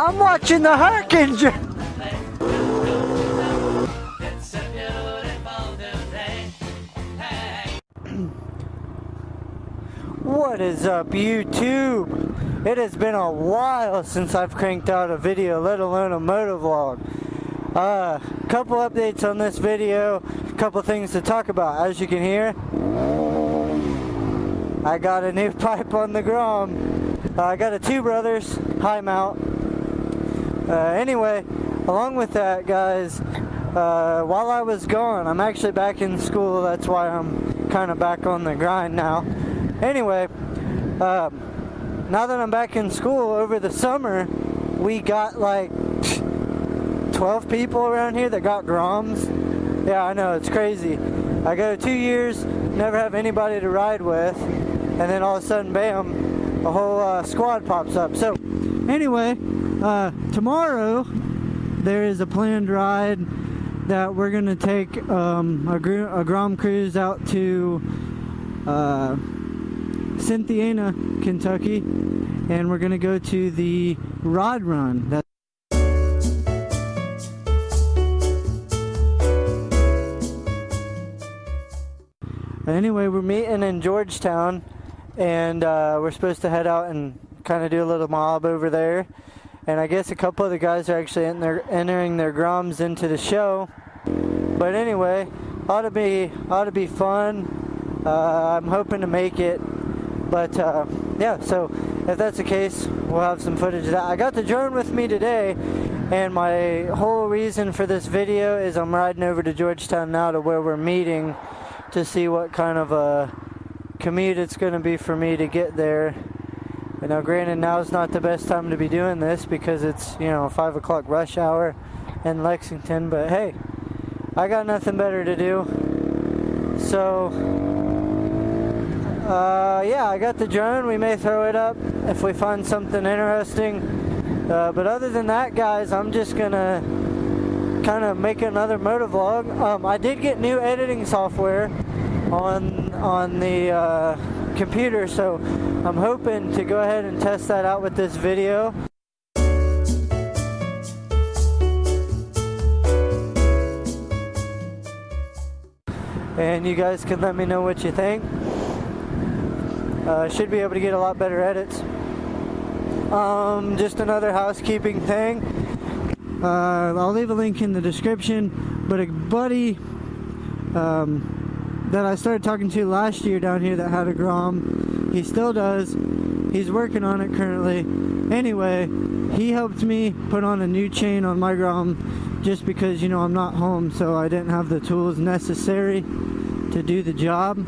I'm watching the hurricane. What is up, YouTube? It has been a while since I've cranked out a video, let alone a motovlog. Couple updates on this video, couple things to talk about. As you can hear, I got a new pipe on the Grom. I got a Two Brothers high mount. Anyway, along with that, guys, while I was gone, I'm actually back in school. That's why I'm kind of back on the grind now. Anyway, now that I'm back in school, over the summer, we got like 12 people around here that got Groms. Yeah, I know, it's crazy. I go 2 years, never have anybody to ride with, and then all of a sudden, bam, a whole squad pops up. So, anyway, tomorrow, there is a planned ride that we're going to take a Grom cruise out to Cynthiana, Kentucky, and we're going to go to the Rod Run. Anyway, we're meeting in Georgetown, and we're supposed to head out and kind of do a little mob over there. And I guess a couple of the guys are actually entering their Groms into the show. But anyway, ought to be fun. I'm hoping to make it. But yeah, so if that's the case, we'll have some footage of that. I got the drone with me today, and my whole reason for this video is I'm riding over to Georgetown now to where we're meeting to see what kind of a commute it's going to be for me to get there. And now granted, now's not the best time to be doing this because it's, you know, 5 o'clock rush hour in Lexington, but hey, I got nothing better to do. So yeah, I got the drone. We may throw it up if we find something interesting. But other than that, guys, I'm just gonna kind of make another motovlog. I did get new editing software on the computer, so I'm hoping to go ahead and test that out with this video. And you guys can let me know what you think. Should be able to get a lot better edits. Just another housekeeping thing. I'll leave a link in the description, but a buddy that I started talking to last year down here that had a Grom, he still does. He's working on it currently. Anyway, he helped me put on a new chain on my Grom just because, you know, I'm not home, so I didn't have the tools necessary to do the job.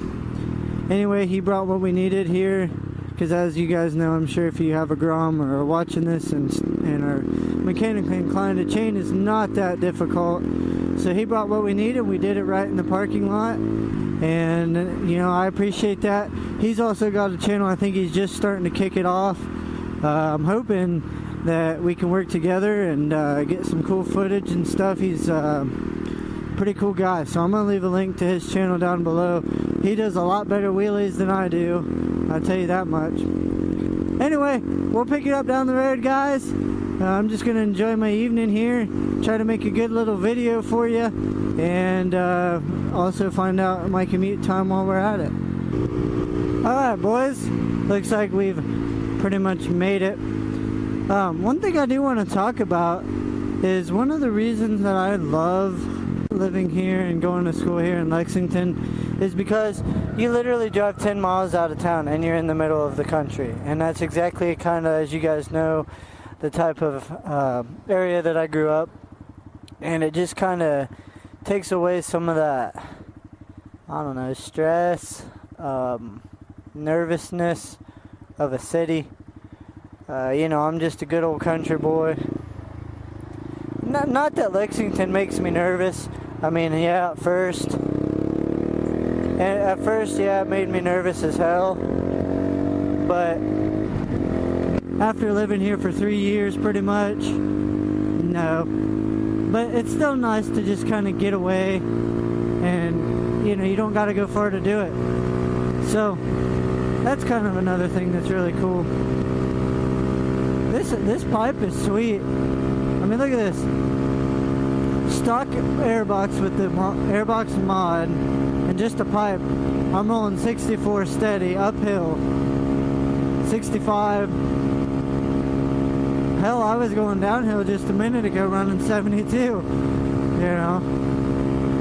Anyway, he brought what we needed here, because as you guys know, I'm sure if you have a Grom or are watching this and are mechanically inclined, a chain is not that difficult. So he brought what we needed. We did it right in the parking lot, and you know, I appreciate that. He's also got a channel. I think he's just starting to kick it off. I'm hoping that we can work together and get some cool footage and stuff. He's pretty cool guy, so I'm gonna leave a link to his channel down below. He does a lot better wheelies than I do, I'll tell you that much. Anyway, we'll pick it up down the road, guys. I'm just gonna enjoy my evening here, try to make a good little video for you, and also find out my commute time while we're at it. Alright, boys, looks like we've pretty much made it. One thing I do want to talk about is one of the reasons that I love living here and going to school here in Lexington is because you literally drive 10 miles out of town and you're in the middle of the country. And that's exactly kind of, as you guys know, the type of area that I grew up. And it just kind of takes away some of that, I don't know, stress, nervousness of a city. You know, I'm just a good old country boy. Not that Lexington makes me nervous. I mean, yeah, at first, yeah, it made me nervous as hell. But after living here for 3 years, pretty much, no. But it's still nice to just kind of get away, and you know, you don't got to go far to do it. So that's kind of another thing that's really cool. this pipe is sweet. I mean, look at this. Stock airbox with the airbox mod and just a pipe. I'm rolling 64 steady, uphill. 65. Hell, I was going downhill just a minute ago running 72, you know.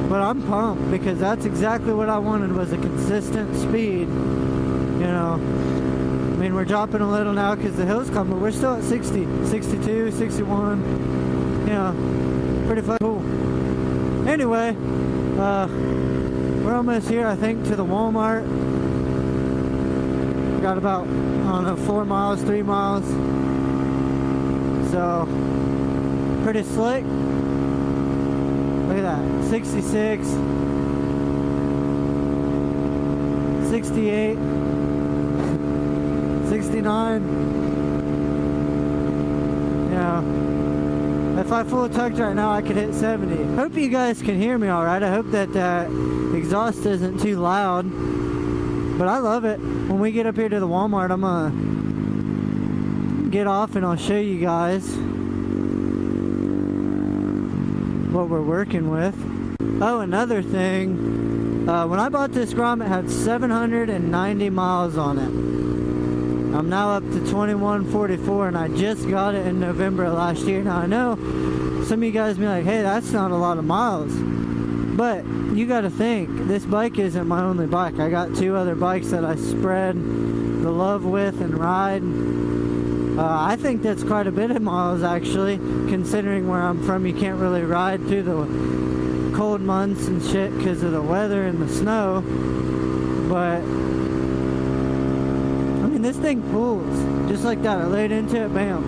But I'm pumped because that's exactly what I wanted, was a consistent speed, you know. I mean, we're dropping a little now because the hill's come, but we're still at 60, 62, 61, you know, pretty fucking cool. Anyway, we're almost here, I think, to the Walmart. Got about, I don't know, 4 miles, 3 miles. So, pretty slick. Look at that, 66, 68, 69. You know, if I full tucked right now, I could hit 70. Hope you guys can hear me all right. I hope that exhaust isn't too loud. But I love it. When we get up here to the Walmart, I'm gonna get off and I'll show you guys what we're working with. Oh, another thing, when I bought this Grom, it had 790 miles on it. I'm now up to 2144, and I just got it in November of last year. Now I know some of you guys be like, hey, that's not a lot of miles, but you got to think, this bike isn't my only bike. I got 2 other bikes that I spread the love with and ride. I think that's quite a bit of miles, actually, considering where I'm from. You can't really ride through the cold months and shit because of the weather and the snow. But I mean, this thing pulls just like that. I laid into it, bam.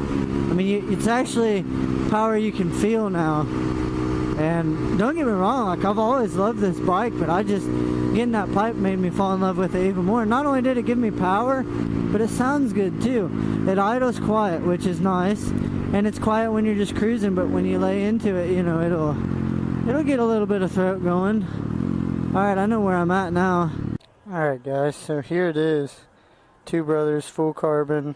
I mean, it's actually power you can feel now. And don't get me wrong, like, I've always loved this bike, but getting that pipe made me fall in love with it even more. Not only did it give me power, but it sounds good too. It idles quiet, which is nice, and it's quiet when you're just cruising, but when you lay into it, you know, it'll get a little bit of throat going. Alright, I know where I'm at now. Alright guys, so here it is. Two Brothers full carbon.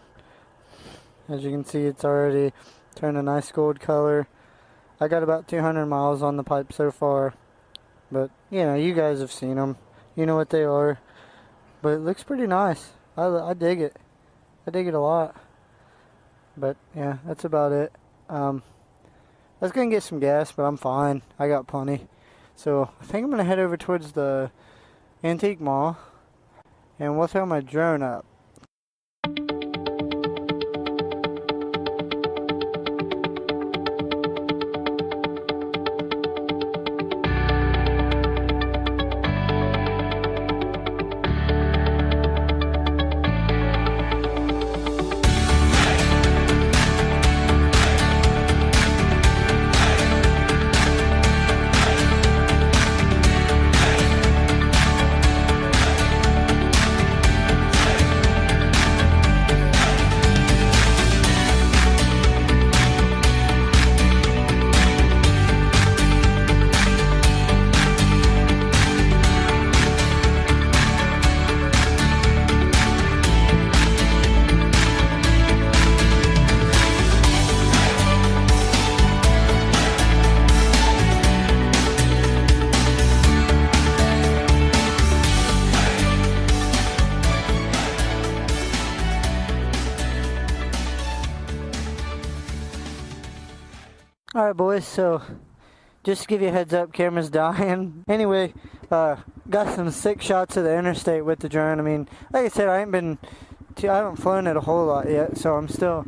As you can see, it's already turned a nice gold color. I got about 200 miles on the pipe so far, but you know, you guys have seen them, you know what they are, but it looks pretty nice. I dig it. I dig it a lot. But yeah, that's about it. I was gonna get some gas, but I'm fine. I got plenty. So I think I'm gonna head over towards the antique mall, and we'll throw my drone up. Alright boys, so just to give you a heads up, camera's dying. Anyway, got some sick shots of the interstate with the drone. I mean, like I said, I haven't flown it a whole lot yet, so I'm still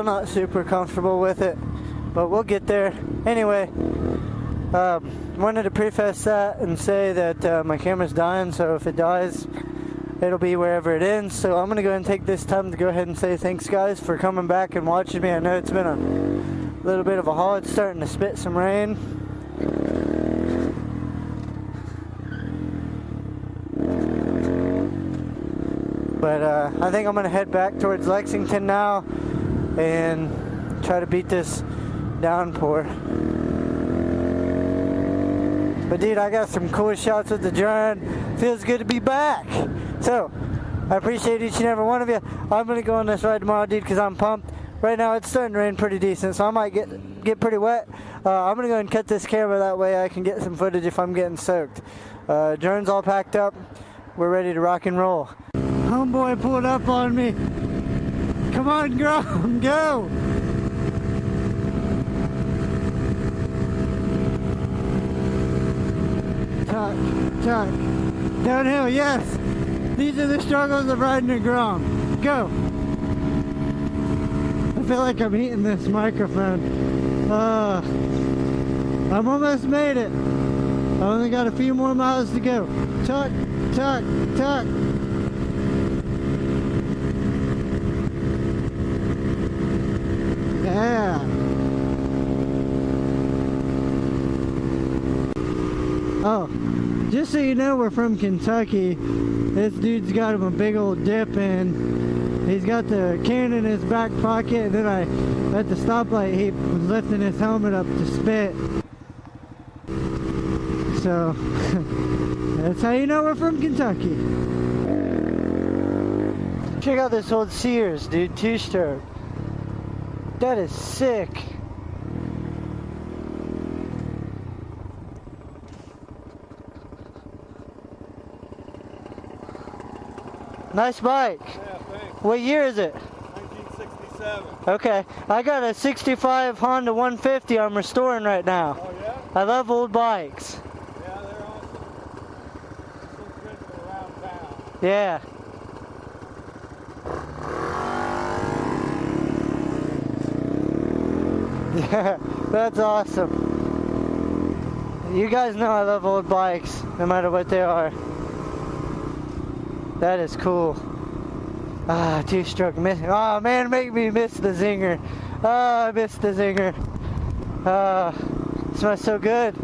not super comfortable with it, but we'll get there. Anyway, wanted to preface that and say that my camera's dying, so if it dies, it'll be wherever it ends. So I'm gonna go ahead and take this time to go ahead and say thanks guys for coming back and watching me. I know it's been a little bit of a haul. It's starting to spit some rain. But I think I'm gonna head back towards Lexington now and try to beat this downpour. But dude, I got some cool shots with the drone. Feels good to be back. So, I appreciate each and every one of you. I'm going to go on this ride tomorrow, dude, because I'm pumped. Right now it's starting to rain pretty decent, so I might get pretty wet. I'm going to go and cut this camera, that way I can get some footage if I'm getting soaked. Drone's all packed up. We're ready to rock and roll. Homeboy pulled up on me. Come on, Grom, go! Tuck. Downhill, yes! These are the struggles of riding a Grom. Go! I feel like I'm eating this microphone. I'm almost made it. I only got a few more miles to go. Tuck. Yeah. Oh, just so you know, we're from Kentucky. This dude's got him a big old dip in. He's got the can in his back pocket, and then at the stoplight, he was lifting his helmet up to spit. So, that's how you know we're from Kentucky. Check out this old Sears, dude, 2-stroke. That is sick. Nice bike. Yeah, thanks. What year is it? 1967. Okay. I got a 65 Honda 150 I'm restoring right now. Oh, yeah? I love old bikes. Yeah, they're awesome. So good for around town. Yeah. Yeah, that's awesome. You guys know I love old bikes, no matter what they are. That is cool. Ah, 2-stroke missing. Oh man, make me miss the zinger. Oh, I miss the zinger. Ah, smells so good.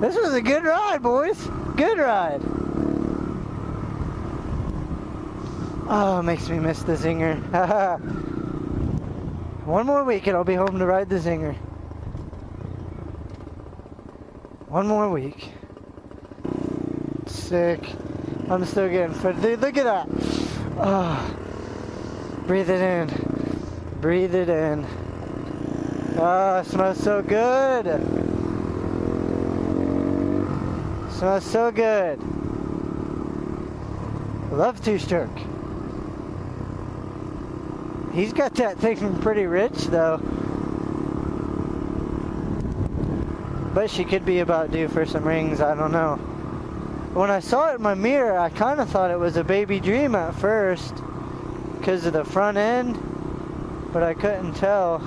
This was a good ride, boys. Good ride. Oh, makes me miss the zinger. One more week and I'll be home to ride the zinger. One more week. Sick. I'm still getting fit. Dude, look at that. Oh, breathe it in. Breathe it in. Oh, it smells so good. Smells so good. Love 2-stroke. He's got that thing pretty rich though. But she could be about due for some rings, I don't know. When I saw it in my mirror, I kind of thought it was a Baby Dream at first because of the front end, but I couldn't tell.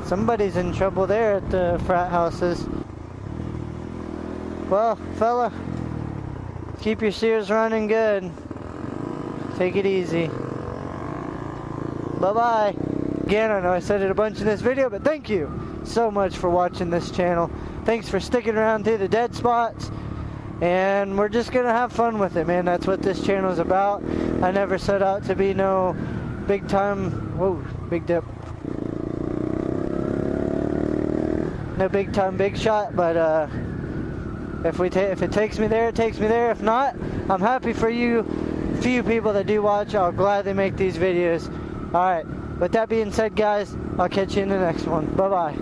Somebody's in trouble there at the frat houses. Well, fella, keep your Sears running good. Take it easy. Bye-bye. Again, I know I said it a bunch in this video, but thank you so much for watching this channel. Thanks for sticking around through the dead spots. And we're just gonna have fun with it, man. That's what this channel is about. I never set out to be no big time, whoa, big dip. No big time, big shot, but if it takes me there, it takes me there. If not, I'm happy for you few people that do watch. I'll gladly make these videos. Alright, with that being said, guys, I'll catch you in the next one. Bye bye.